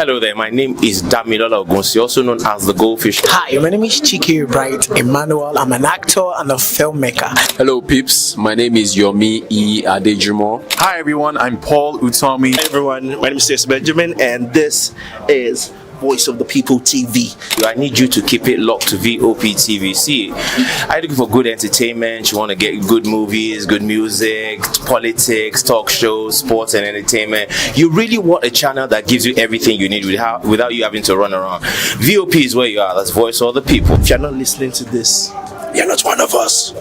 Hello there, my name is Damilola Ogunsi, also known as the Goldfish. Hi, my name is Chiki Bright Emmanuel. I'm an actor and a filmmaker. Hello, peeps. My name is Yomi E. Adejimo. Hi, everyone. I'm Paul Utomi. Hi, everyone. My name is Stacey Benjamin, and this is Voice of the People TV. I need you to keep it locked to VOP TV. See, are you looking for good entertainment? You want to get good movies, good music, politics, talk shows, sports and entertainment. You really want a channel that gives you everything you need without you having to run around. VOP is where you are. That's Voice of the People. If you're not listening to this, you're not one of us,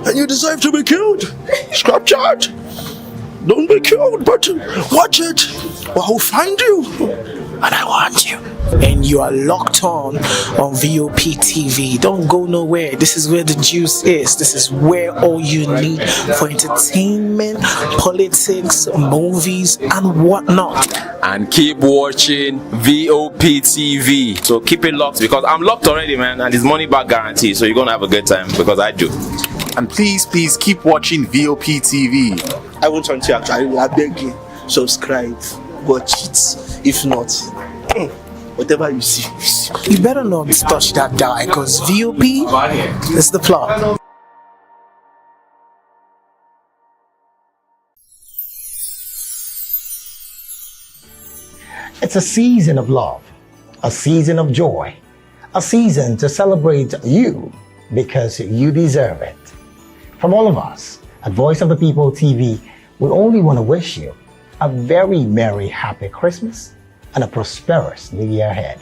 and you deserve to be killed. Scrap chat. Don't be killed, but watch it, or I'll find you, and I want you. And you are locked on VOP TV. Don't go nowhere. This is where the juice is. This is where all you need for entertainment, politics, movies, and whatnot. And keep watching VOP TV. So keep it locked because I'm locked already, man, and it's money back guarantee. So you're gonna have a good time because I do. And please keep watching VOP TV. I won't want to actually, I beg you, subscribe, watch it. If not, whatever you see, you see. You better not touch that die because VOP is the plot. It's a season of love, a season of joy, a season to celebrate you because you deserve it. From all of us at Voice of the People TV, we only want to wish you a very merry, happy Christmas and a prosperous new year ahead.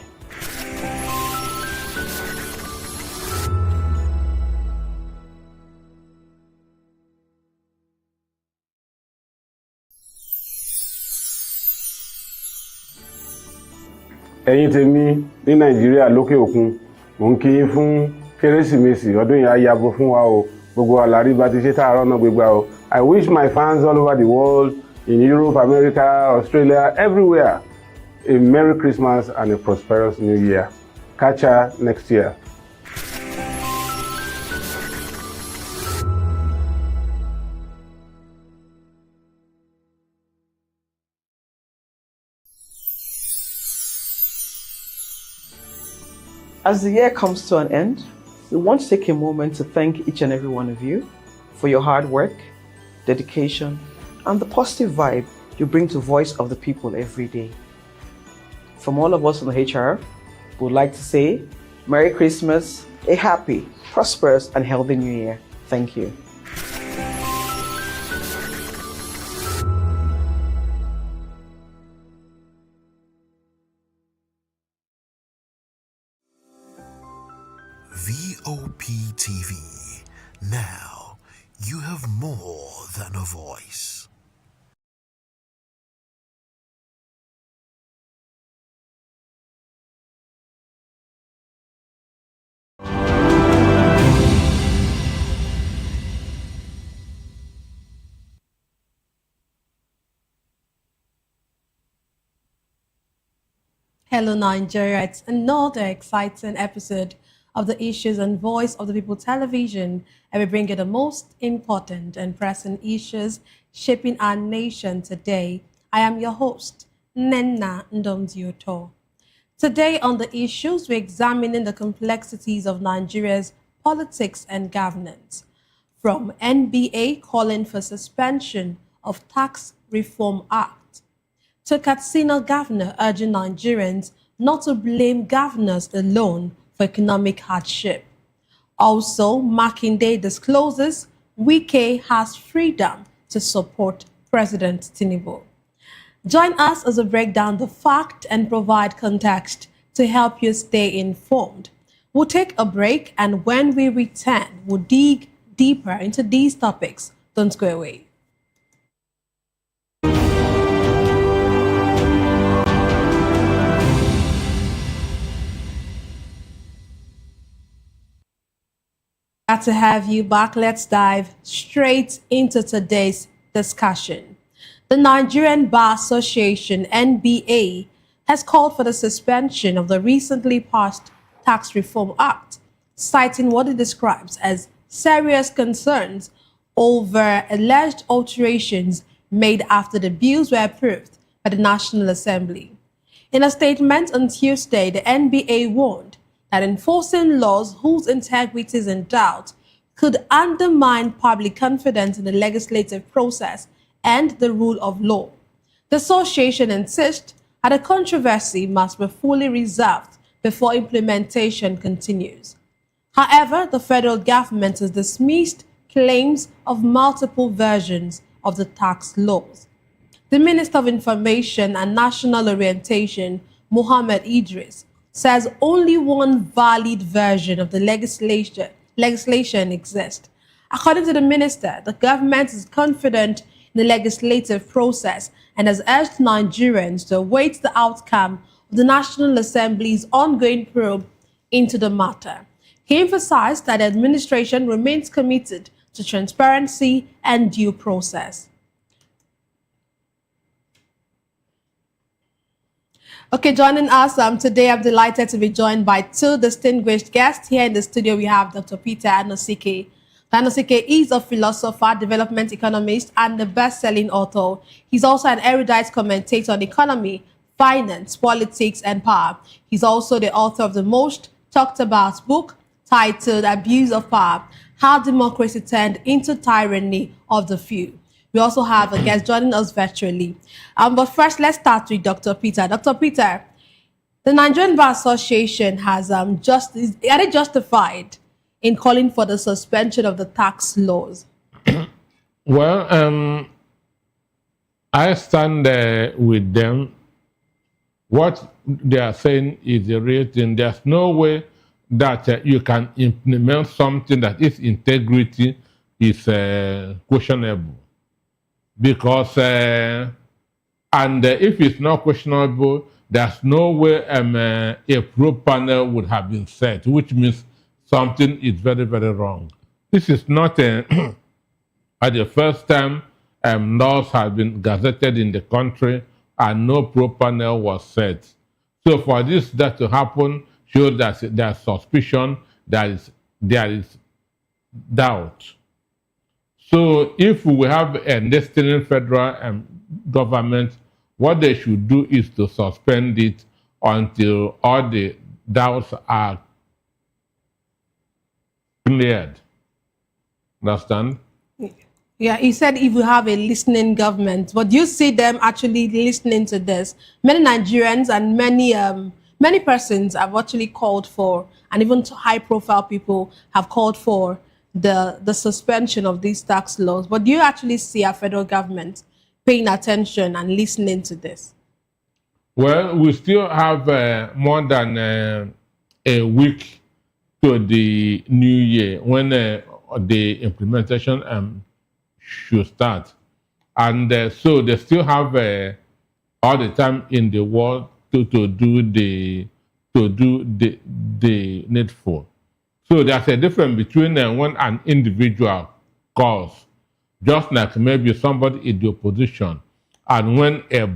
Ẹ̀yin tèmi ní Nàìjíríà lókè òkun, mò ń kí yín fún Kérésìmesì ọdún yìí á yabo fún wa o. Gbogbo àlàrí bá ti ṣe tààrọ̀ náà gbégbá o. I wish my fans all over the world, in Europe, America, Australia, everywhere, a Merry Christmas and a prosperous New Year. Catch ya next year. As the year comes to an end, we want to take a moment to thank each and every one of you for your hard work, dedication, and the positive vibe you bring to Voice of the People every day. From all of us on the HR, we would like to say Merry Christmas, a happy, prosperous, and healthy New Year. Thank you. VOP TV. Now, you have more than a voice. Hello Nigeria, it's another exciting episode of the Issues and Voice of the People television, and we bring you the most important and pressing issues shaping our nation today. I am your host, Nenna Ndomzioto. Today on the issues, we're examining the complexities of Nigeria's politics and governance, from NBA calling for suspension of Tax Reform Act, to Katsina governor urging Nigerians not to blame governors alone for economic hardship. Also, Makinde discloses Wike has freedom to support President Tinubu. Join us as we break down the fact and provide context to help you stay informed. We'll take a break, and when we return, we'll dig deeper into these topics. Don't go away. Glad to have you back. Let's dive straight into today's discussion. The Nigerian Bar Association, NBA, has called for the suspension of the recently passed Tax Reform Act, citing what it describes as serious concerns over alleged alterations made after the bills were approved by the National Assembly. In a statement on Tuesday, the NBA warned that enforcing laws whose integrity is in doubt could undermine public confidence in the legislative process and the rule of law. The association insists that the controversy must be fully resolved before implementation continues. However, the federal government has dismissed claims of multiple versions of the tax laws. The Minister of Information and National Orientation, Mohammed Idris, says only one valid version of the legislation exists. According to the minister, the government is confident in the legislative process and has urged Nigerians to await the outcome of the National Assembly's ongoing probe into the matter. He emphasized that the administration remains committed to transparency and due process. Okay, joining us today, I'm delighted to be joined by two distinguished guests. Here in the studio, we have Dr. Peter Anosike. Anosike is a philosopher, development economist, and a best-selling author. He's also an erudite commentator on economy, finance, politics, and power. He's also the author of the most talked about book titled Abuse of Power: How Democracy Turned into Tyranny of the Few. We also have a guest joining us virtually. But first, let's start with Dr. Peter. Dr. Peter, the Nigerian Bar Association has are they justified in calling for the suspension of the tax laws? Well, I stand with them. What they are saying is the real thing. There's no way that you can implement something that its integrity is questionable. Because, and if it's not questionable, there's no way a probe panel would have been set, which means something is very, very wrong. This is not at the first time laws have been gazetted in the country and no probe panel was set. So for that to happen shows that there's suspicion, there is doubt. So if we have a listening federal government, what they should do is to suspend it until all the doubts are cleared. Understand? Yeah, he said if we have a listening government, but do you see them actually listening to this? Many Nigerians and many persons have actually called for, and even high-profile people have called for the suspension of these tax laws. But do you actually see our federal government paying attention and listening to this? Well, we still have more than a week to the new year when the implementation should start. And so they still have all the time in the world to do the needful. So there's a difference between when an individual calls, just like maybe somebody in the opposition, and when a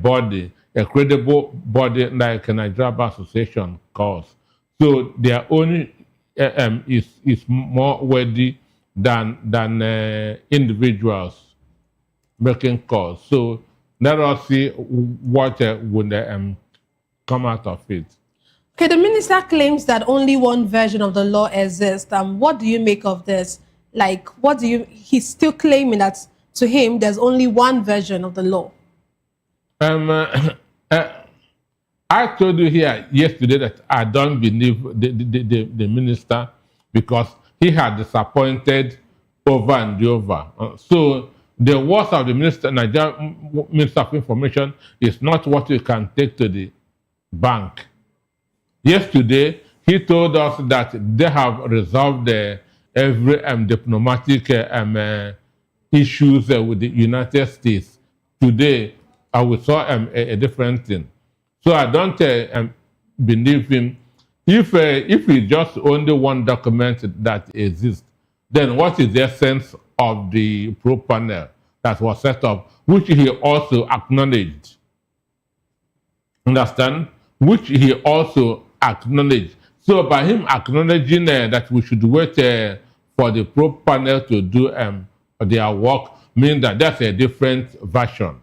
credible body like a Nigerian Bar Association calls. So their own is more worthy than individuals making calls. So let us see what would come out of it. Okay, the minister claims that only one version of the law exists. What do you make of this? Like, he's still claiming that to him there's only one version of the law. I told you here yesterday that I don't believe the minister because he had disappointed over and over. So the words of the Nigerian Minister of Information is not what you can take to the bank. Yesterday, he told us that they have resolved every diplomatic issues with the United States. Today, I saw a different thing. So I don't believe him. If it's just only one document that exists, then what is the essence of the probe panel that was set up, which he also acknowledged? Understand? Which he also acknowledged. So by him acknowledging that we should wait for the probe panel to do their work, means that that's a different version.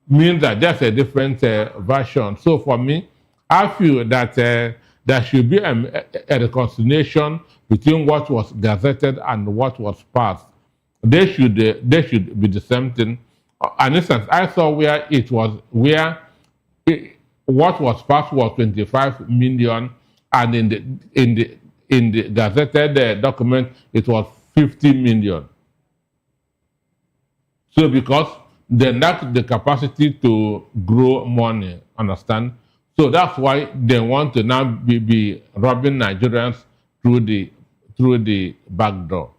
means that there's a different version. So for me, I feel that there should be a reconciliation between what was gazetted and what was passed. They should be the same thing. An instance I saw where what was passed was 25 million, and in the gazetted document it was 50 million. So because they lack the capacity to grow money, understand? So that's why they want to now be robbing Nigerians through the back door.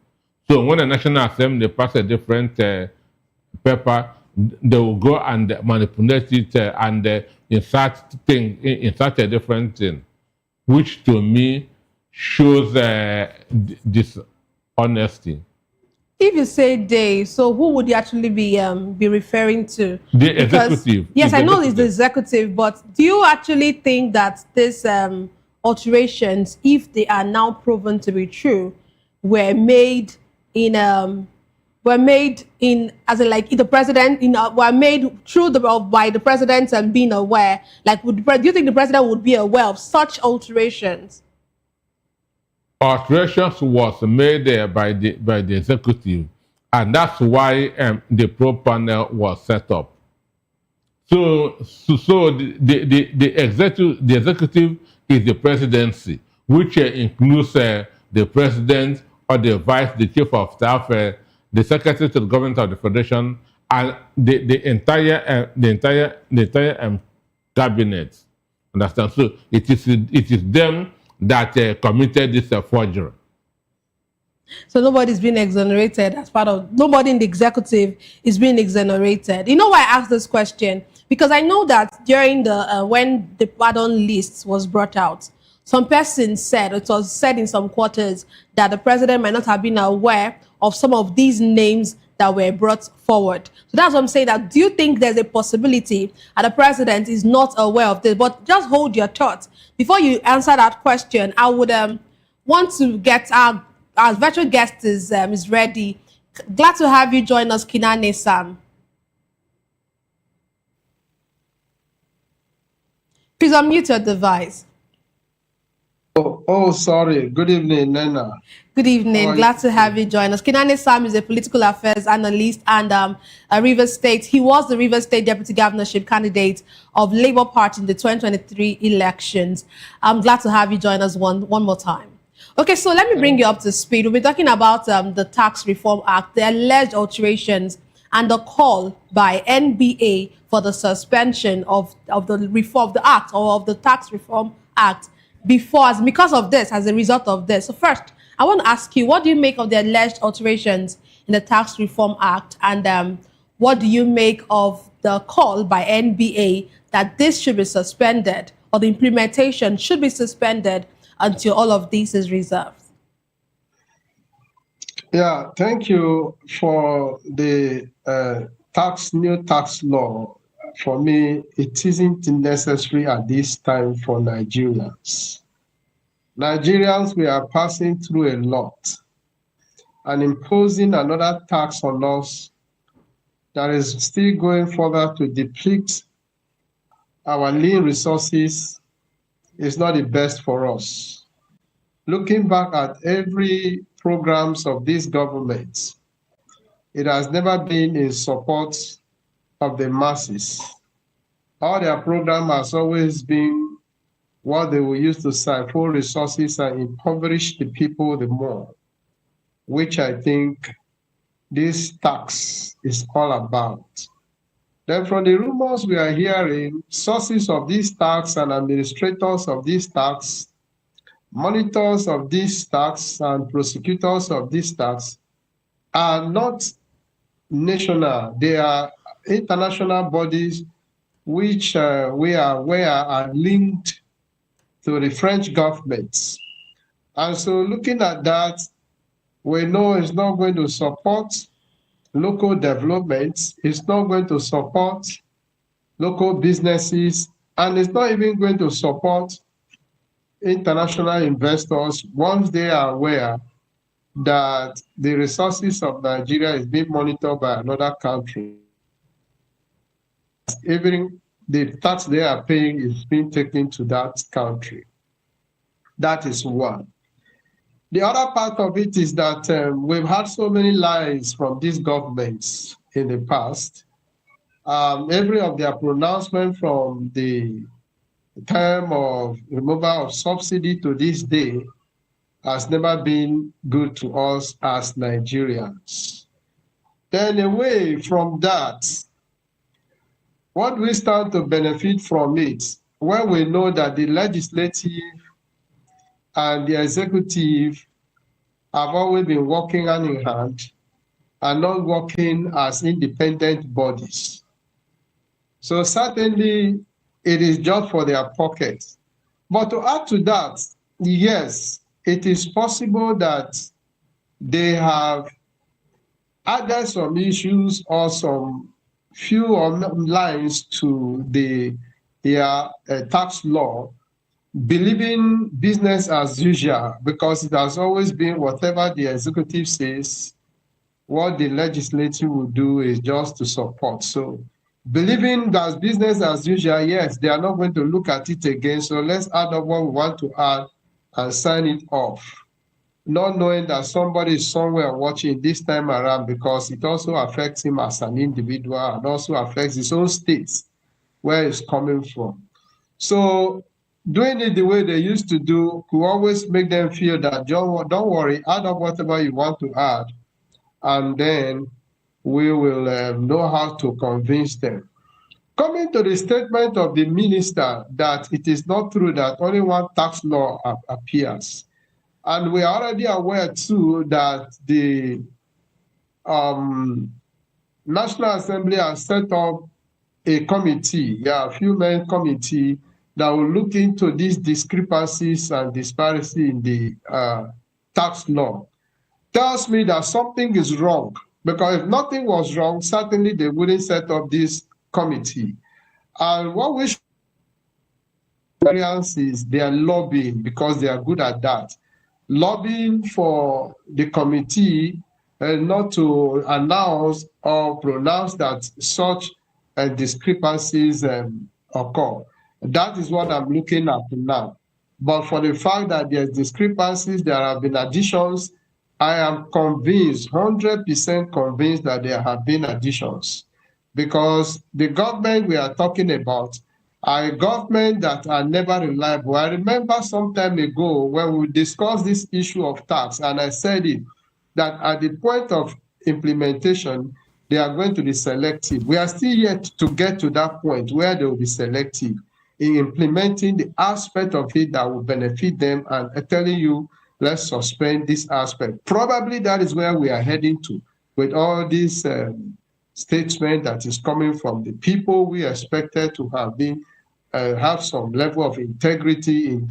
So when the National Assembly pass a different paper, they will go and manipulate it and insert a different thing, which to me shows dishonesty. If you say they, so who would you actually be referring to? The executive. Yes, I know it's the executive, but do you actually think that these alterations, if they are now proven to be true, were made in as in like the president were made through by the president and being aware? Like, do you think the president would be aware of such alterations? Alterations was made by the executive, and that's why the pro panel was set up. So the executive is the presidency, which includes the president or the chief of staff, the secretary to the government of the federation, and the entire cabinet. Understand? So it is them that committed this forgery. So nobody's been exonerated nobody in the executive is being exonerated. You know why I asked this question? Because I know that during the when the pardon list was brought out, some persons said, it was said in some quarters, that the president might not have been aware of some of these names that were brought forward. So that's what I'm saying. That do you think there's a possibility that the president is not aware of this? But just hold your thoughts. Before you answer that question, I would want to get our virtual guest is ready. Glad to have you join us, Kinane Sam. Please unmute your device. Oh, sorry. Good evening, Nena. Good evening. Glad to have you join us. Kinane Sam is a political affairs analyst and a Rivers State. He was the Rivers State deputy governorship candidate of Labour Party in the 2023 elections. I'm glad to have you join us one more time. Okay, so let me bring you up to speed. We'll be talking about the Tax Reform Act, the alleged alterations, and the call by NBA for the suspension of the reform of the act or of the Tax Reform Act because of this, as a result of this. So first, I want to ask you, what do you make of the alleged alterations in the Tax Reform Act, and what do you make of the call by NBA that this should be suspended, or the implementation should be suspended until all of this is resolved? Yeah, thank you for the new tax law. For me, it isn't necessary at this time for Nigerians. Nigerians, we are passing through a lot, and imposing another tax on us that is still going further to deplete our lean resources is not the best for us. Looking back at every programs of this government, it has never been in support of the masses. All their program has always been what they will use to siphon resources and impoverish the people the more, which I think this tax is all about. Then from the rumors we are hearing, sources of this tax and administrators of this tax, monitors of this tax and prosecutors of this tax are not national. They are international bodies which we are aware are linked to the French government. And so looking at that, we know it's not going to support local development, it's not going to support local businesses, and it's not even going to support international investors once they are aware that the resources of Nigeria is being monitored by another country. even the tax they are paying is being taken to that country. That is one. The other part of it is that we've had so many lies from these governments in the past. Every of their pronouncement from the time of removal of subsidy to this day has never been good to us as Nigerians. Then away from that, what we stand to benefit from it when we know that the legislative and the executive have always been working hand in hand and not working as independent bodies. So certainly it is just for their pockets. But to add to that, yes, it is possible that they have added some issues or some few lines to their tax law, believing business as usual, because it has always been whatever the executive says, what the legislature will do is just to support. So believing that business as usual, yes, they are not going to look at it again. So let's add up what we want to add and sign it off. Not knowing that somebody is somewhere watching this time around, because it also affects him as an individual and also affects his own states where it's coming from. So doing it the way they used to do could always make them feel that, don't worry, add up whatever you want to add, and then we will know how to convince them. Coming to the statement of the minister that it is not true that only one tax law appears. And we are already aware too that the National Assembly has set up a committee, a few-man committee that will look into these discrepancies and disparity in the tax law. Tells me that something is wrong, because if nothing was wrong, certainly they wouldn't set up this committee. And what we should experience is they are lobbying, because they are good at that. Lobbying for the committee not to announce or pronounce that such discrepancies occur. That is what I'm looking at now. But for the fact that there's discrepancies, there have been additions, I am convinced, 100% convinced that there have been additions, because the government we are talking about are a government that are never reliable. I remember some time ago when we discussed this issue of tax, and I said it, that at the point of implementation, they are going to be selective. We are still yet to get to that point where they will be selective in implementing the aspect of it that will benefit them, and telling you, let's suspend this aspect. Probably that is where we are heading to with all this statement that is coming from the people we expected to have been have some level of integrity in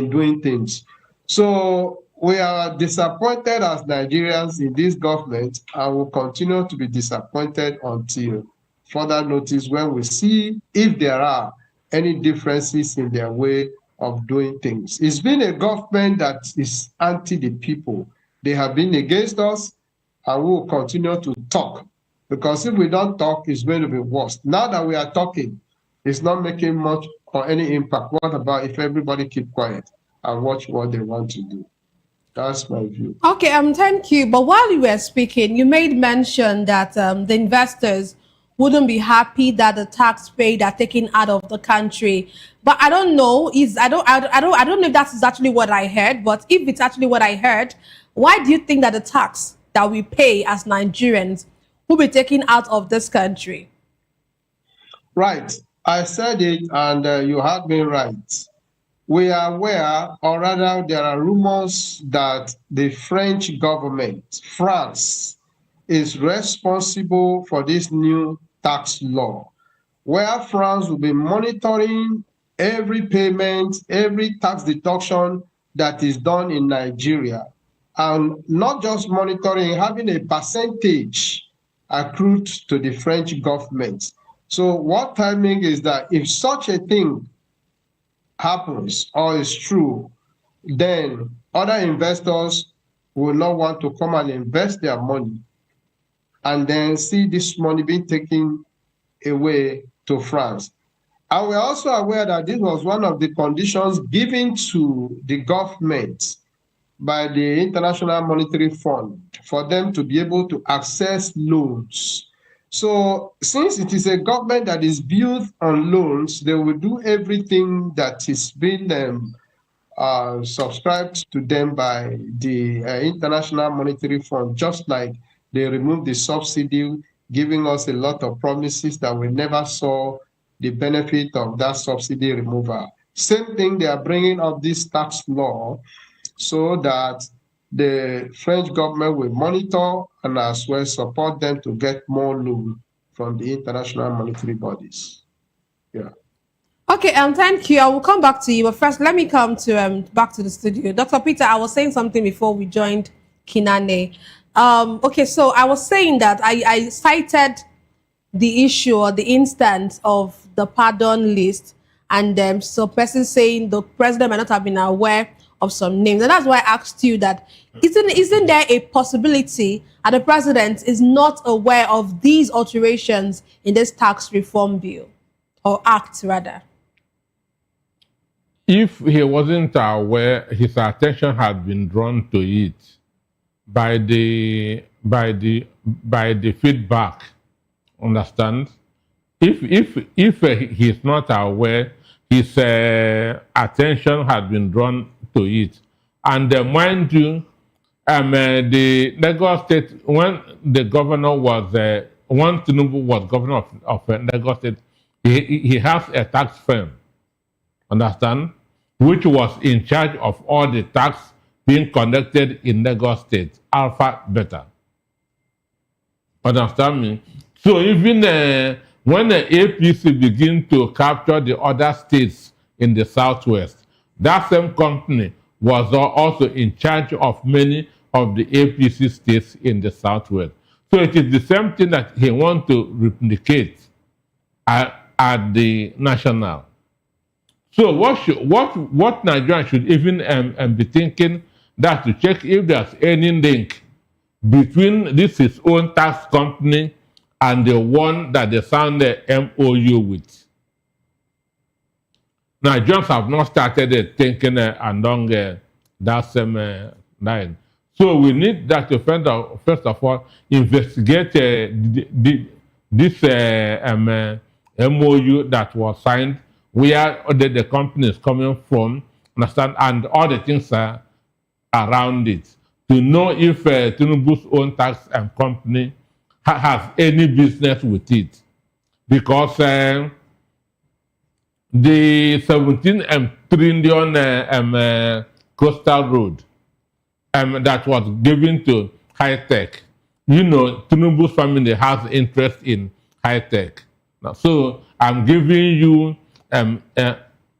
doing things. So we are disappointed as Nigerians in this government, and will continue to be disappointed until further notice, when we see if there are any differences in their way of doing things. It's been a government that is anti the people. They have been against us, and we will continue to talk, because if we don't talk, it's going to be worse. Now that we are talking, it's not making much or any impact. What about if everybody keep quiet and watch what they want to do? That's my view. Okay, thank you. But while you were speaking, you made mention that the investors wouldn't be happy that the tax paid are taken out of the country. But I don't know. I don't know if that is actually what I heard. But if it's actually what I heard, why do you think that the tax that we pay as Nigerians will be taken out of this country? Right. I said it, and you had me right. We are aware, or rather there are rumors that the French government, France, is responsible for this new tax law, where France will be monitoring every payment, every tax deduction that is done in Nigeria, and not just monitoring, having a percentage accrued to the French government. So what timing is that if such a thing happens or is true, then other investors will not want to come and invest their money, and then see this money being taken away to France. And we're also aware that this was one of the conditions given to the government by the International Monetary Fund for them to be able to access loans. So since it is a government that is built on loans, they will do everything that is being subscribed to them by the International Monetary Fund, just like they removed the subsidy, giving us a lot of promises that we never saw the benefit of that subsidy removal. Same thing, they are bringing up this tax law so that the French government will monitor and as well support them to get more loan from the international monetary bodies. Yeah. Okay, thank you. I will come back to you, but first let me come to back to the studio. Dr. Peter, I was saying something before we joined Kinane. Okay, so I was saying that I cited the issue or the instance of the pardon list, and so person saying the president might not have been aware of some names, and that's why I asked you that isn't there a possibility that the president is not aware of these alterations in this tax reform bill or act rather? If he wasn't aware, his attention had been drawn to it by the feedback. Understand? If he's not aware, his attention had been drawn to it. And mind you, the Lagos State, when the governor was, when Tinubu was governor of Lagos State, he has a tax firm, understand, which was in charge of all the tax being conducted in Lagos State, Alpha Beta. Understand me? So even when the APC begin to capture the other states in the Southwest, that same company was also in charge of many of the APC states in the Southwest. So it is the same thing that he wants to replicate at the national. So what Nigerians should even be thinking, that to check if there's any link between this his own tax company and the one that they signed the MOU with. Nigerians have not started thinking along that same line. So we need that to first of all investigate this MOU that was signed, where the company is coming from, understand, and all the things are around it, to know if Tinubu's own tax company has any business with it. Because the 17 trillion coastal road that was given to high tech, you know, Tinubu's family has interest in high tech. So I'm giving you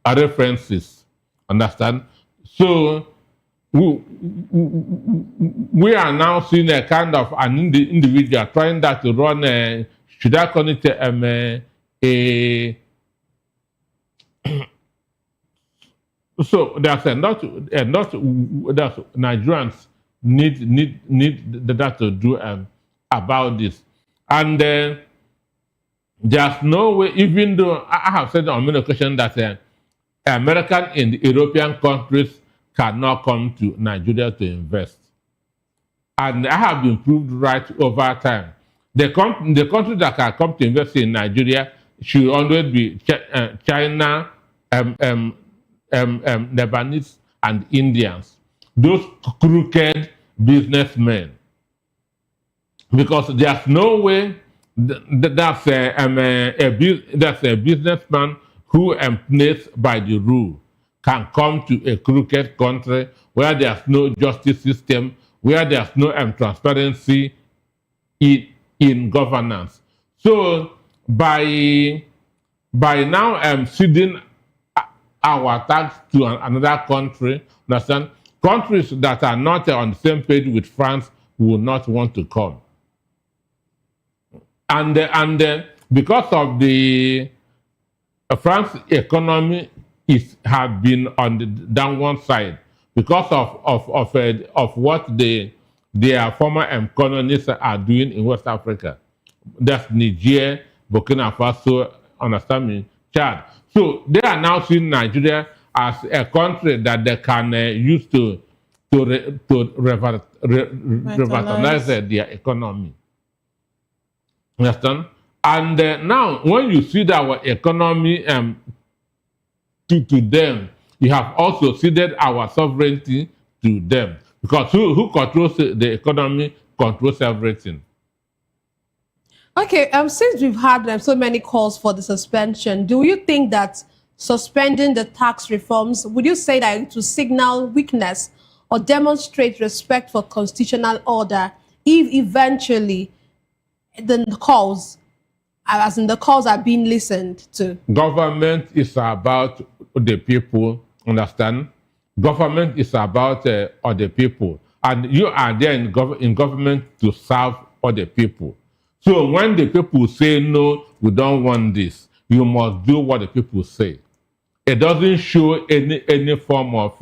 references, understand? So we are now seeing a kind of an individual trying that to run should I call it so there's a lot that Nigerians need that to do about this. And there's no way, even though I have said on many occasions that American and European countries cannot come to Nigeria to invest. And I have been proved right over time. The countries that can come to invest in Nigeria should always be China, Lebanese, and Indians. Those crooked businessmen. Because there's no way that's a businessman who plays by the rule can come to a crooked country where there's no justice system, where there's no transparency in governance. So by now ceding our tax to another country, understand, countries that are not on the same page with France will not want to come. And because of the France economy have been on the downward side because of what their former colonists are doing in West Africa. That's Niger, Burkina Faso, understand me, Chad. So they are now seeing Nigeria as a country that they can use to revitalize their economy. Understand? And now, when you see that our economy to them, you have also ceded our sovereignty to them. Because who controls the economy controls everything. Okay, since we've had so many calls for the suspension, do you think that suspending the tax reforms, would you say that to signal weakness or demonstrate respect for constitutional order if eventually the calls, as in the calls are being listened to? Government is about the people, understand? Government is about other people. And you are there in government to serve other people. So when the people say, no, we don't want this, you must do what the people say. It doesn't show any form of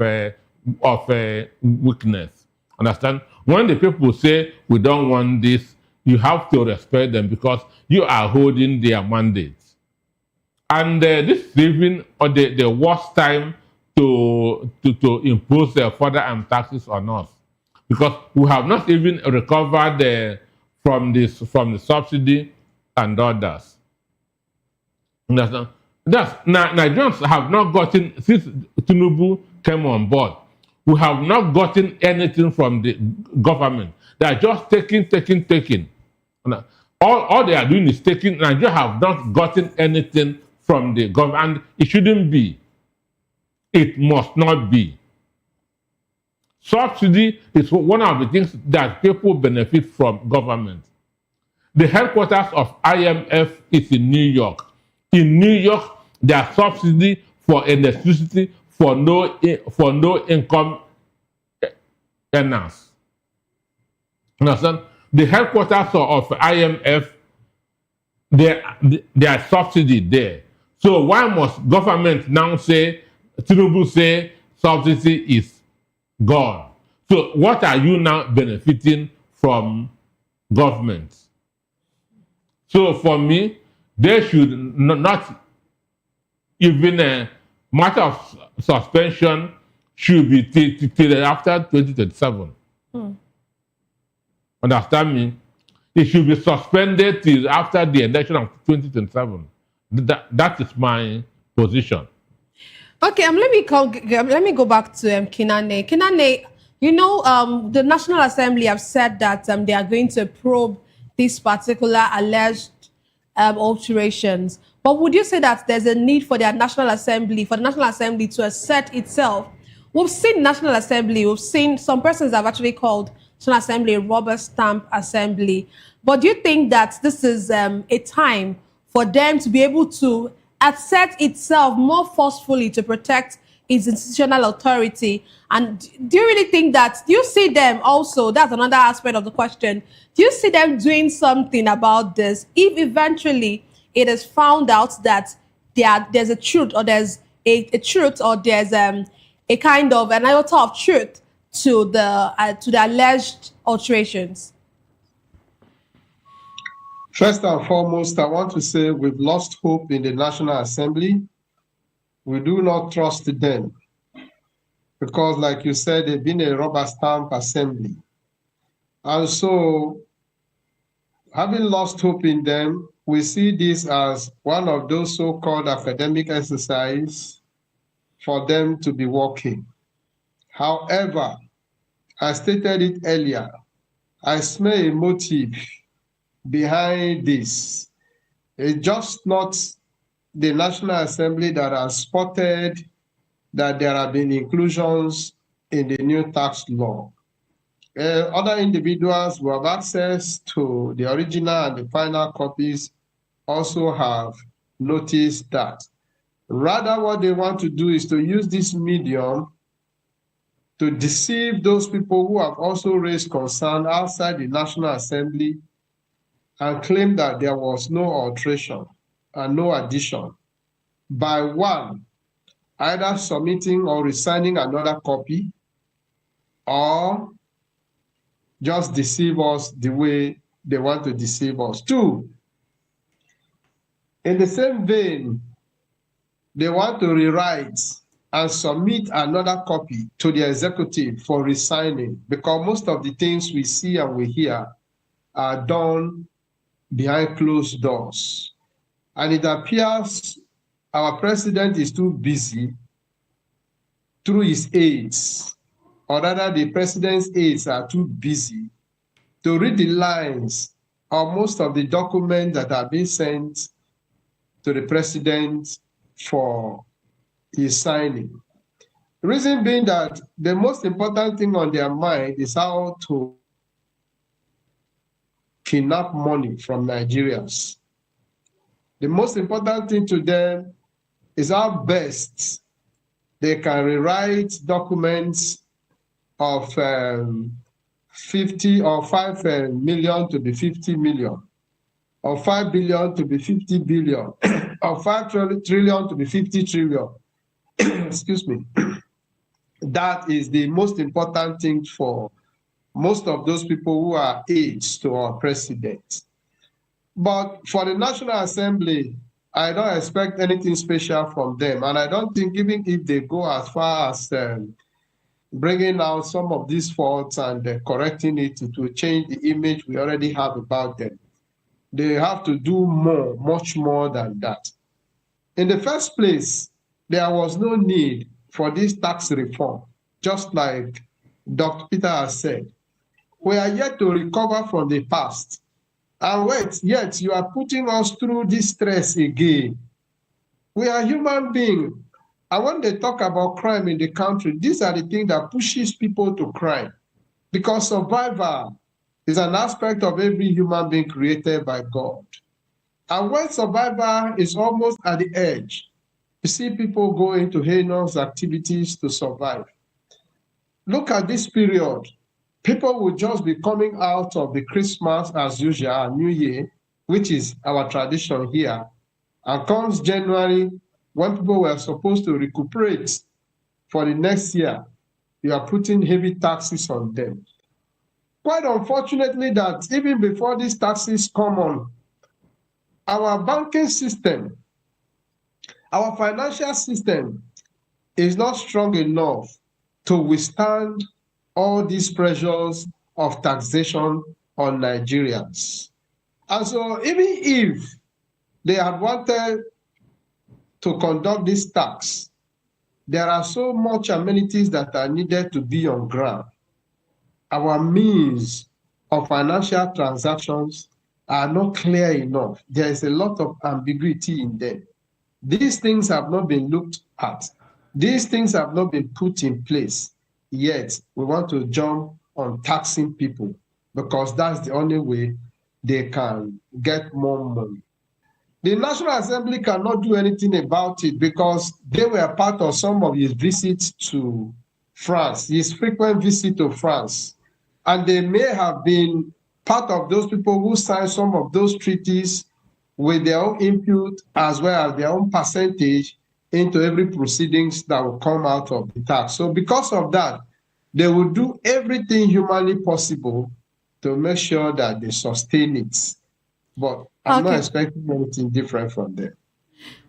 weakness. Understand? When the people say, we don't want this, you have to respect them because you are holding their mandates. And this is even the worst time to impose further taxes on us, because we have not even recovered from the subsidy and others. Understand? Nigerians have not gotten, since Tinubu came on board, we have not gotten anything from the government. They are just taking. All they are doing is taking. Nigeria have not gotten anything from the government. It shouldn't be. It must not be. Subsidy is one of the things that people benefit from government. The headquarters of IMF is in New York. In New York, there are subsidy for electricity for no income earners. Understand? The headquarters of IMF, there are subsidy there. So why must government now say, Tinubu say subsidy is gone? So what are you now benefiting from government? So for me, they should not even a matter of suspension should be till after 2027. Understand me? It should be suspended till after the election of 2027. That is my position. Okay, let me go back to Kinane. Kinane, you know, the National Assembly have said that they are going to probe these particular alleged alterations. But would you say that there's a need for the National Assembly to assert itself? We've seen National Assembly, we've seen some persons have actually called National Assembly a rubber stamp assembly. But do you think that this is a time for them to be able to assert itself more forcefully to protect its institutional authority? And do you really think that, do you see them also, that's another aspect of the question, do you see them doing something about this if eventually it is found out that there's a truth, or there's a truth, or there's a kind of an iota of truth to the alleged alterations? First and foremost, I want to say we've lost hope in the National Assembly. We do not trust them because, like you said, they've been a rubber stamp assembly. And so, having lost hope in them, we see this as one of those so-called academic exercises for them to be working. However, I stated it earlier, I smell a motive behind this. It's just not the National Assembly that has spotted that there have been inclusions in the new tax law. Other individuals who have access to the original and the final copies also have noticed that. Rather, what they want to do is to use this medium to deceive those people who have also raised concern outside the National Assembly and claim that there was no alteration and no addition by one, either submitting or resigning another copy, or just deceive us the way they want to deceive us. Two, In the same vein, they want to rewrite and submit another copy to the executive for resigning, because most of the things we see and we hear are done behind closed doors. And it appears our president is too busy through his aides, or rather the president's aides are too busy to read the lines of most of the documents that are being sent to the president for his signing. The reason being that the most important thing on their mind is how to kidnap money from Nigerians. The most important thing to them is how best they can rewrite documents of 50 or 5 million to be 50 million, or 5 billion to be 50 billion, or 5 trillion to be 50 trillion. Excuse me. That is the most important thing for most of those people who are aides to our president. But for the National Assembly, I don't expect anything special from them. And I don't think even if they go as far as bringing out some of these faults and correcting it to change the image we already have about them, they have to do more, much more than that. In the first place, there was no need for this tax reform, just like Dr. Peter has said. We are yet to recover from the past. And yet you are putting us through this stress again. We are human beings. And when they talk about crime in the country, these are the things that pushes people to crime. Because survival is an aspect of every human being created by God. And when survival is almost at the edge, you see people go into heinous activities to survive. Look at this period. People will just be coming out of the Christmas as usual, New Year, which is our tradition here. And comes January, when people were supposed to recuperate for the next year, you are putting heavy taxes on them. Quite unfortunately that even before these taxes come on, our banking system, our financial system is not strong enough to withstand all these pressures of taxation on Nigerians. And so even if they had wanted to conduct this tax, there are so much amenities that are needed to be on ground. Our means of financial transactions are not clear enough. There is a lot of ambiguity in them. These things have not been looked at. These things have not been put in place. Yet we want to jump on taxing people because that's the only way they can get more money. The National Assembly cannot do anything about it because they were part of some of his visits to France, his frequent visit to France. And they may have been part of those people who signed some of those treaties with their own input as well as their own percentage into every proceedings that will come out of the tax. So because of that, they will do everything humanly possible to make sure that they sustain it. But I'm not expecting anything different from them.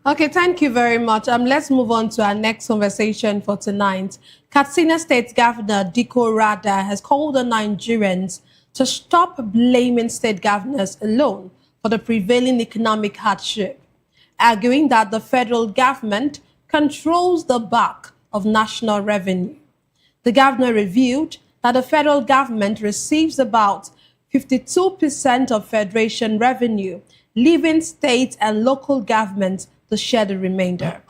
Okay, thank you very much. Let's move on to our next conversation for tonight. Katsina State Governor Diko Rada has called on Nigerians to stop blaming state governors alone for the prevailing economic hardship, arguing that the federal government controls the bulk of national revenue. The governor revealed that the federal government receives about 52% of federation revenue, leaving state and local governments to share the remainder.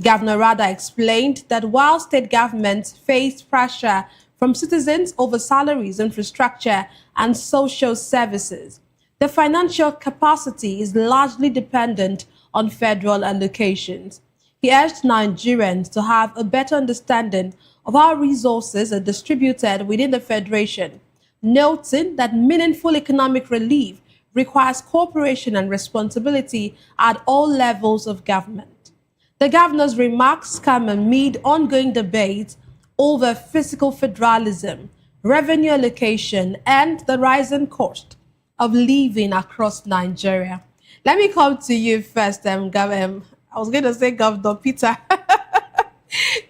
Governor Rada explained that while state governments face pressure from citizens over salaries, infrastructure, and social services, the financial capacity is largely dependent on federal allocations. He urged Nigerians to have a better understanding of how resources are distributed within the federation, noting that meaningful economic relief requires cooperation and responsibility at all levels of government. The governor's remarks come amid ongoing debates over fiscal federalism, revenue allocation, and the rising cost of living across Nigeria. Let me come to you first, I was going to say Governor Peter.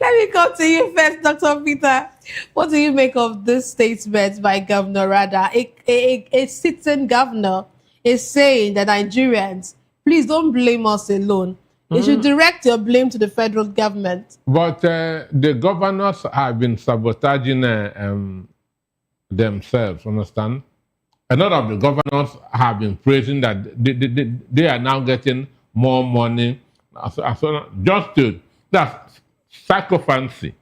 Let me come to you first, Dr. Peter. What do you make of this statement by Governor Rada? A sitting governor is saying that Nigerians, please don't blame us alone. You should direct your blame to the federal government. But the governors have been sabotaging themselves, understand? A lot of the governors have been praising that they are now getting more money. That's psychophancy.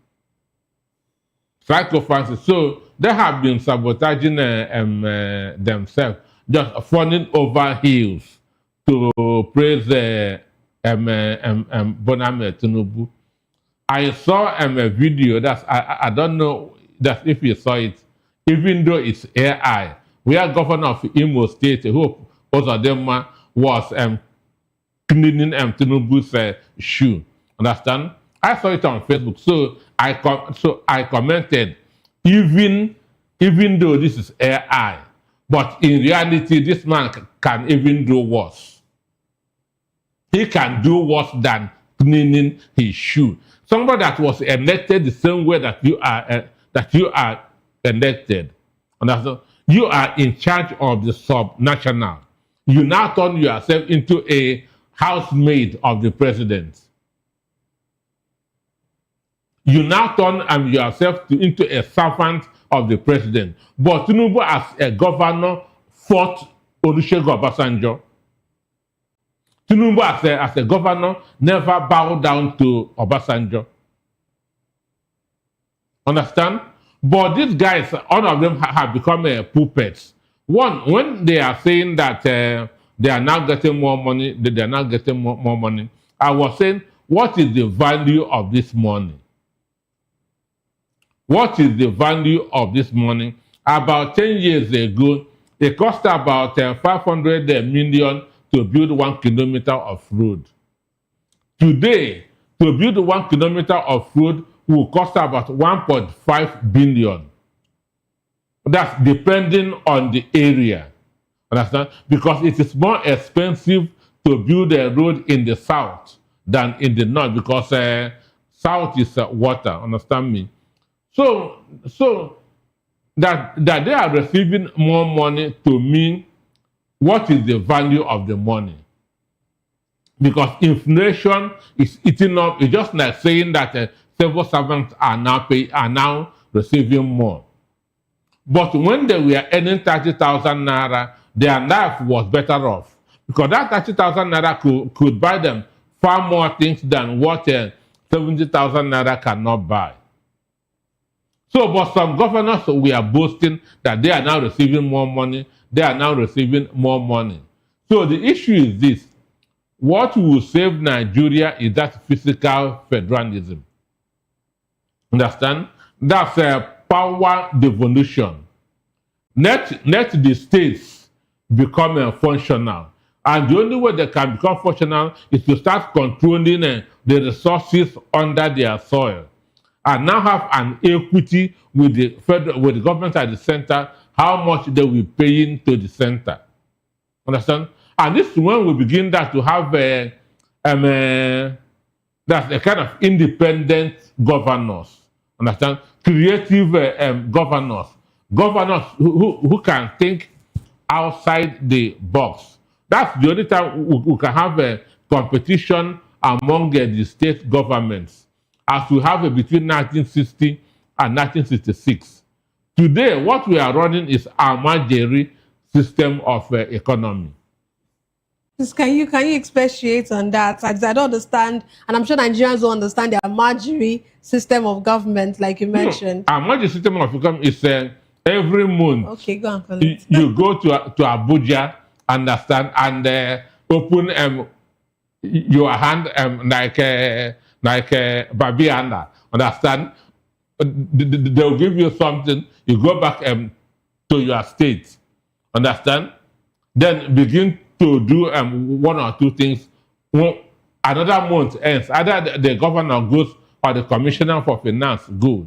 So they have been sabotaging themselves, just falling over heels to praise Boname Tinubu. I saw a video that I don't know that if you saw it, even though it's AI, where Governor of Imo State, who both of them was cleaning Tinubu's shoe. Understand? I saw it on Facebook, so I commented, even though this is AI, but in reality, this man can even do worse. He can do worse than cleaning his shoe. Somebody that was elected the same way that you are elected. Understand? You are in charge of the sub-national. You now turn yourself into a housemaid of the president. You now turn yourself into a servant of the president. But Tinubu, as a governor, fought Olusegun Obasanjo. Tinubu, as a governor, never bowed down to Obasanjo. Understand? But these guys, all of them have become puppets. One, when they are saying that they are now getting more money, I was saying, what is the value of this money? What is the value of this money? About 10 years ago, it cost about 500 million to build 1 kilometer of road. Today, to build 1 kilometer of road will cost about 1.5 billion. That's depending on the area. Understand? Because it is more expensive to build a road in the south than in the north, because south is water. Understand me? So that they are receiving more money, to me, what is the value of the money? Because inflation is eating up. It's just like saying that civil servants are now receiving more. But when they were earning 30,000 naira, their life was better off, because that 30,000 naira could buy them far more things than what 70,000 naira cannot buy. So, but some governors were boasting that they are now receiving more money. They are now receiving more money. So the issue is this: what will save Nigeria is that physical federalism. Understand? That's power devolution. Let the states become functional. And the only way they can become functional is to start controlling the resources under their soil, and now have an equity with the government at the center, how much they will be paying to the center. Understand? And this is when we begin that to have that's a kind of independent governors. Understand? Creative governors. Governors who can think outside the box. That's the only time we can have a competition among the state governments, as we have between 1960 and 1966. Today, what we are running is a Almajiri system of economy. Can you expatiate on that? I don't understand, and I'm sure Nigerians don't understand the Almajiri system of government, like you mentioned. Almajiri system of government is every month. Okay, go on. You go to Abuja, understand, and open your hand like Babiana, understand? They'll give you something. You go back to your state, understand? Then begin to do one or two things. Another month ends. Either the governor goes or the commissioner for finance goes.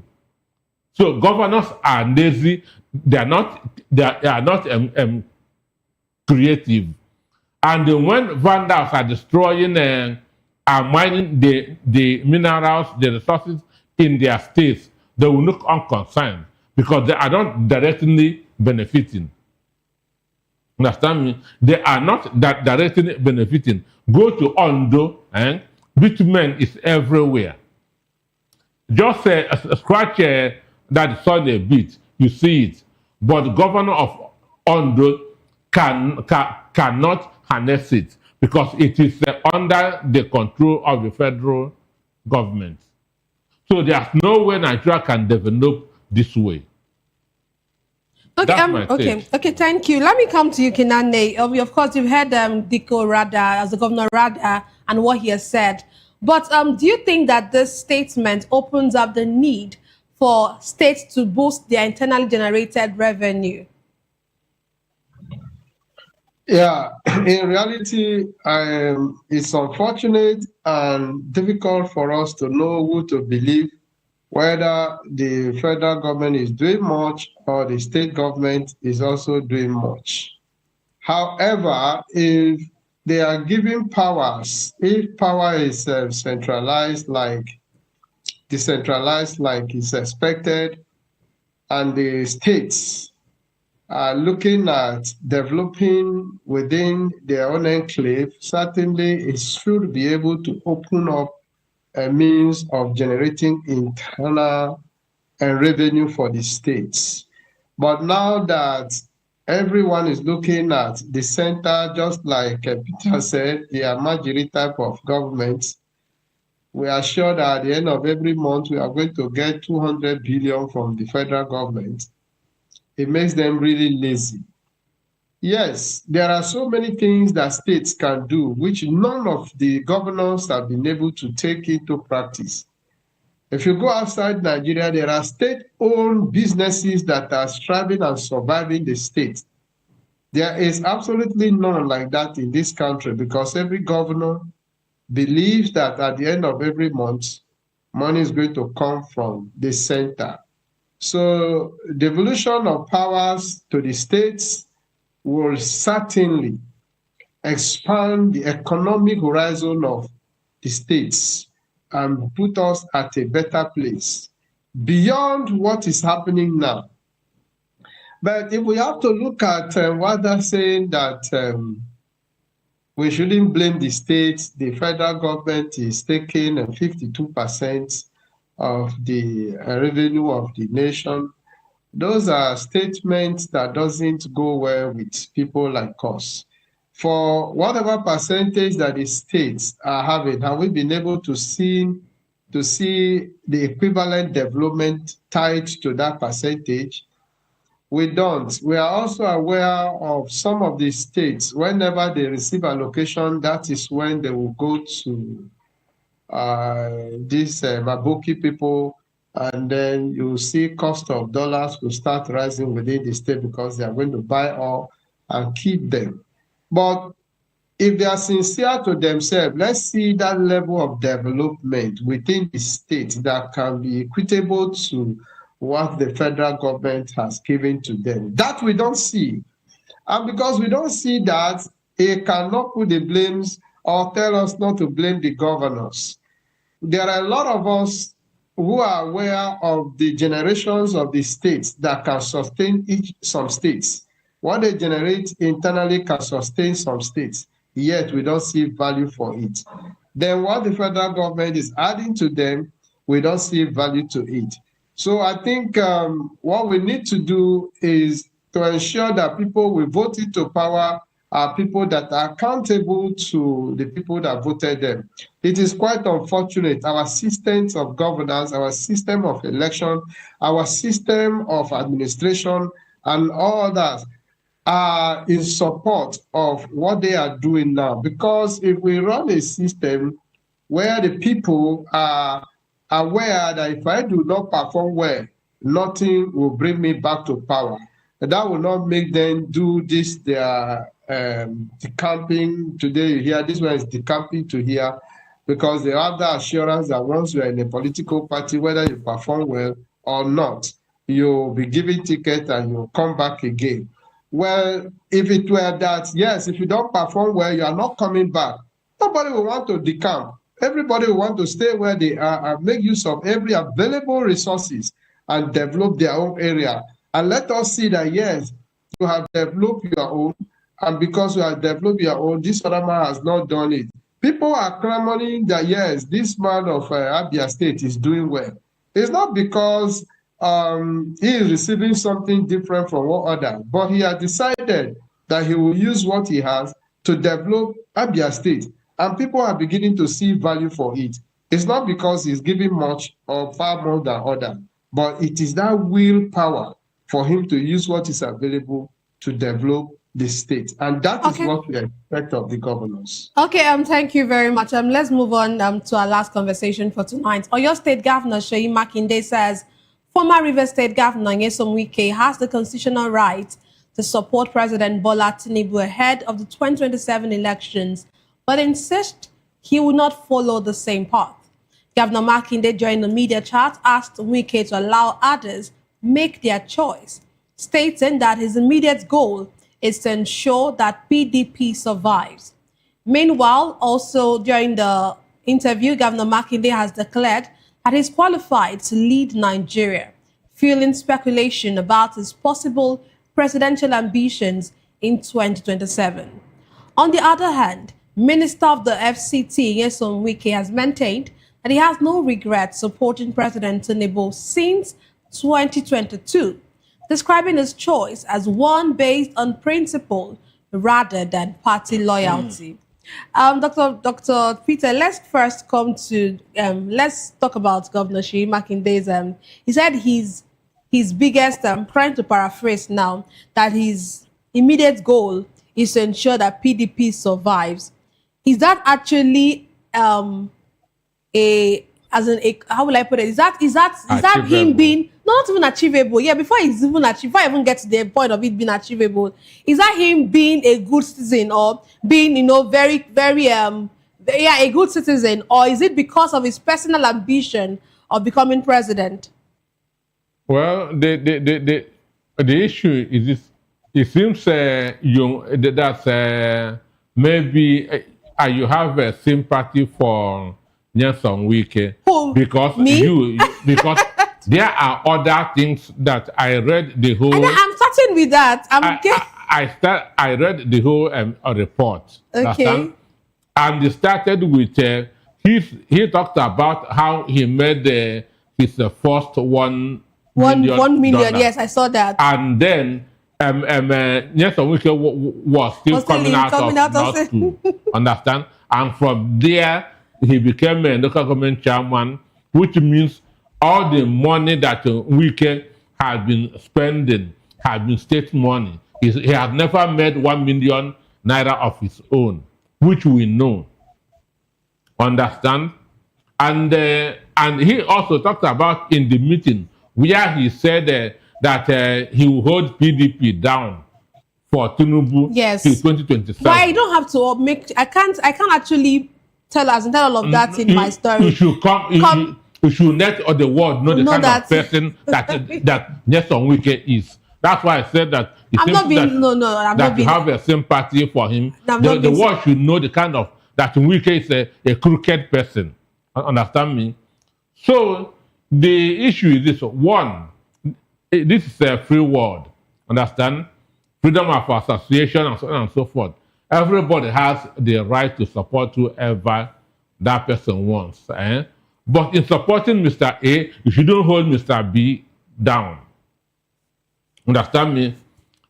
So governors are lazy. They are not creative. And when vandals are destroying and are mining the minerals, the resources in their states, they will look unconcerned because they are not directly benefiting. Understand me? They are not that directly benefiting. Go to Ondo and bitumen is everywhere. Just scratch that soil a bit, you see it. But the governor of Ondo cannot harness it because it is under the control of the federal government. So there's no way Nigeria can develop this way. Okay, okay, thank you. Let me come to you, Kinane. Of course, you've heard Diko Rada, as the Governor Rada, and what he has said. But do you think that this statement opens up the need for states to boost their internally generated revenue? Yeah, in reality, it's unfortunate and difficult for us to know who to believe, whether the federal government is doing much or the state government is also doing much. However, if they are given powers, if power is decentralized like is expected, and the states are looking at developing within their own enclave, certainly it should be able to open up a means of generating internal revenue for the states. But now that everyone is looking at the center, just like Peter said, the Amajiri type of government, we are sure that at the end of every month, we are going to get 200 billion from the federal government. It makes them really lazy. Yes, there are so many things that states can do, which none of the governors have been able to take into practice. If you go outside Nigeria, there are state-owned businesses that are striving and surviving the state. There is absolutely none like that in this country because every governor believes that at the end of every month, money is going to come from the center. So devolution of powers to the states will certainly expand the economic horizon of the states and put us at a better place beyond what is happening now. But if we have to look at what they're saying that we shouldn't blame the states, the federal government is taking 52% of the revenue of the nation. Those are statements that doesn't go well with people like us. For whatever percentage that the states are having, have we been able to see the equivalent development tied to that percentage? We don't. We are also aware of some of the states, whenever they receive allocation, that is when they will go to these Mabuki people, and then you see cost of dollars will start rising within the state because they are going to buy all and keep them. But if they are sincere to themselves, let's see that level of development within the state that can be equitable to what the federal government has given to them. That we don't see. And because we don't see that, it cannot put the blames or tell us not to blame the governors. There are a lot of us who are aware of the generations of the states that can sustain some states. What they generate internally can sustain some states, yet we don't see value for it. Then what the federal government is adding to them, we don't see value to it. So I think what we need to do is to ensure that people we vote into power are people that are accountable to the people that voted them. It is quite unfortunate. Our systems of governance, our system of election, our system of administration, and all that are in support of what they are doing now. Because if we run a system where the people are aware that if I do not perform well, nothing will bring me back to power, and that will not make them do this, their decamping. Today you hear this one is decamping to here, because they have the assurance that once you are in a political party, whether you perform well or not, you'll be given ticket and you'll come back again. Well, if it were that, yes, if you don't perform well, you are not coming back. Nobody will want to decamp. Everybody will want to stay where they are and make use of every available resources and develop their own area. And let us see that, yes, you have developed your own, and because you have developed your own, this other man has not done it. People are clamoring that, yes, this man of Abia State is doing well. It's not because he is receiving something different from what other, but he has decided that he will use what he has to develop Abia State, and people are beginning to see value for it. It's not because he's giving much or far more than other, but it is that willpower for him to use what is available to develop the state, and that is what we expect of the governors. Okay, thank you very much. Let's move on to our last conversation for tonight. Oyo State Governor Seyi Makinde says former River State Governor Nyesom Wike has the constitutional right to support President Bola Tinubu ahead of the 2027 elections, but insists he will not follow the same path. Governor Makinde, during the media chat, asked Wike to allow others make their choice, stating that his immediate goal is to ensure that PDP survives. Meanwhile, also during the interview, Governor Makinde has declared that he's qualified to lead Nigeria, fueling speculation about his possible presidential ambitions in 2027. On the other hand, Minister of the FCT, Nyesom Wike, has maintained that he has no regret supporting President Tinubu since 2022, describing his choice as one based on principle rather than party loyalty. Dr. Peter, let's first come to, let's talk about Governor Seyi Makinde's, he said his biggest, trying to paraphrase now, that his immediate goal is to ensure that PDP survives. Is that actually how will I put it? Is that him being not even achievable? Yeah, before I even get to the point of it being achievable, is that him being a good citizen or being, very, very a good citizen, or is it because of his personal ambition of becoming president? Well, the issue is this. It seems that maybe you have a sympathy for Nyesom Wike because there are other things that I read the whole. And I'm starting with that. I read the whole report. Okay. And it started with he talked about how he made his first $1 million. Yes, I saw that. And then Nyesom Wike was still coming out of not to understand. And from there, he became a local government chairman, which means all the money that Wike had been spending had been state money. He had never made 1 million naira of his own, which we know. Understand? And he also talked about in the meeting where he said that he will hold PDP down for Tinubu till 2027. But I don't have to make. I can't actually tell all of that in my story. You should you should let the world know the kind of person that Nyesom Wike is. That's why I said that. I'm not being you have a sympathy for him. The world should know the kind of that Wike is a crooked person. Understand me? So the issue is this: one, this is a free world. Understand? Freedom of association and so on and so forth. Everybody has the right to support whoever that person wants. But in supporting Mr. A, you shouldn't hold Mr. B down. Understand me?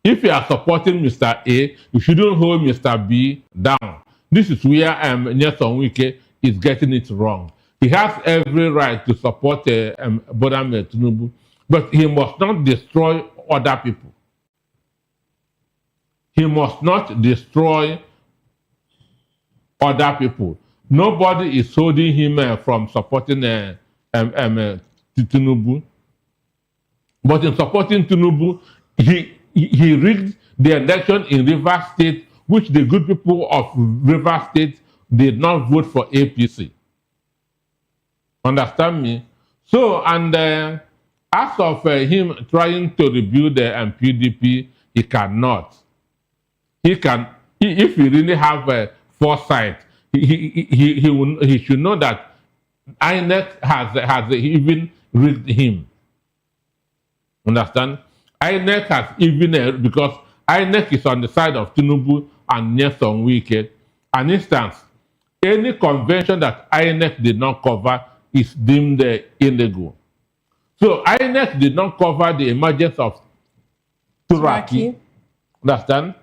If you are supporting Mr. A, you shouldn't hold Mr. B down. This is where Nyesom Wike is getting it wrong. He has every right to support Bola Tinubu, but he must not destroy other people. He must not destroy other people. Nobody is holding him from supporting Tinubu. But in supporting Tinubu, he rigged the election in Rivers State, which the good people of Rivers State did not vote for APC. Understand me? So, and as of him trying to rebuild the PDP, He cannot. He can, if he really have a foresight, he should know that INEC has even rigged him. Understand? INEC has even, because INEC is on the side of Tinubu and Nyesom Wike. An instance, any convention that INEC did not cover is deemed illegal. So INEC did not cover the emergence of Turaki. Understand?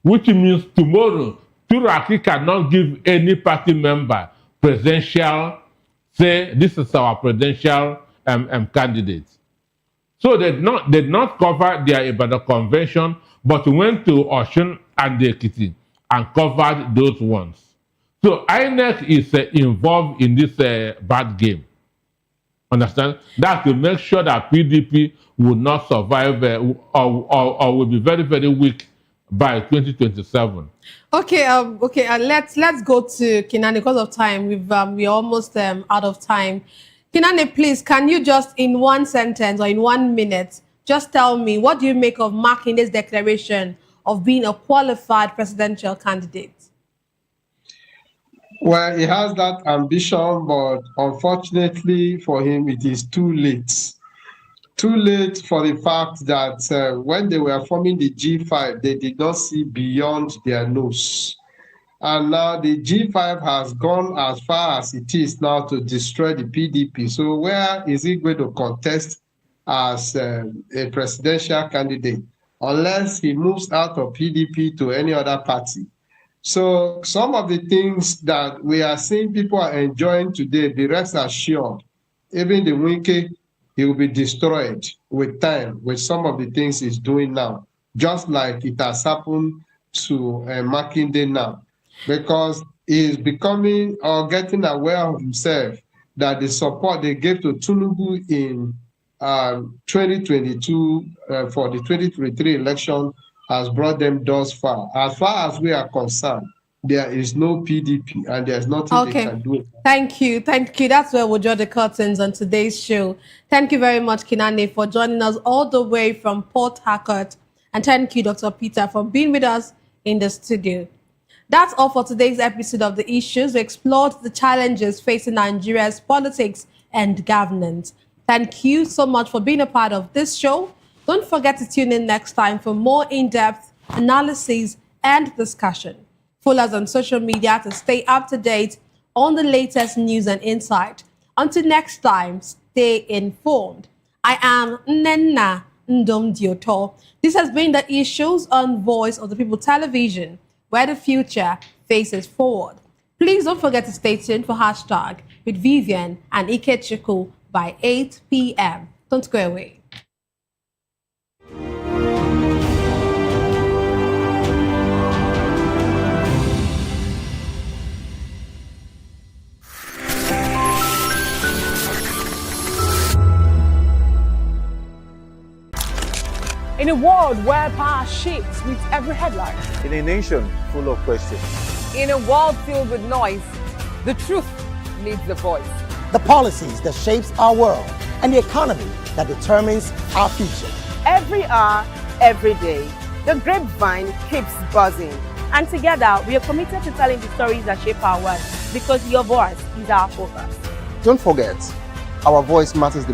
Which means tomorrow, Turaki cannot give any party member presidential, say this is our presidential candidate. So they did not cover their Ibadan convention, but went to Osun and Ekiti and covered those ones. So INEC is involved in this bad game. Understand? That to make sure that PDP will not survive or will be very, very weak by 2027. Okay, let's go to Kinane because of time. We're almost out of time. Kinane, please, can you just in one sentence or in 1 minute just tell me what do you make of Makinde's declaration of being a qualified presidential candidate? Well, he has that ambition, but unfortunately for him, it is too late. Too late for the fact that when they were forming the G5, they did not see beyond their nose. And now the G5 has gone as far as it is now to destroy the PDP. So where is he going to contest as a presidential candidate unless he moves out of PDP to any other party? So some of the things that we are seeing people are enjoying today, the rest assured, even the Wike, he will be destroyed with time, with some of the things he's doing now, just like it has happened to Makinde now, because he's becoming or getting aware of himself that the support they gave to Tinubu in 2022 for the 2023 election has brought them thus far. As far as we are concerned, there is no PDP and there's nothing they can do. Thank you. That's where we'll draw the curtains on today's show. Thank you very much, Kinane, for joining us all the way from Port Harcourt. And thank you, Dr. Peter, for being with us in the studio. That's all for today's episode of The Issues. We explored the challenges facing Nigeria's politics and governance. Thank you so much for being a part of this show. Don't forget to tune in next time for more in-depth analysis and discussion. Follow us on social media to stay up to date on the latest news and insight. Until next time, stay informed. I am Nnenna Ndomdioto. This has been The Issues on Voice of the People Television, where the future faces forward. Please don't forget to stay tuned for Hashtag with Vivian and Ikechukwu by 8 p.m. Don't go away. In a world where power shifts with every headline. In a nation full of questions. In a world filled with noise, the truth needs a voice. The policies that shapes our world and the economy that determines our future. Every hour, every day, the grapevine keeps buzzing. And together, we are committed to telling the stories that shape our world because your voice is our focus. Don't forget, our voice matters the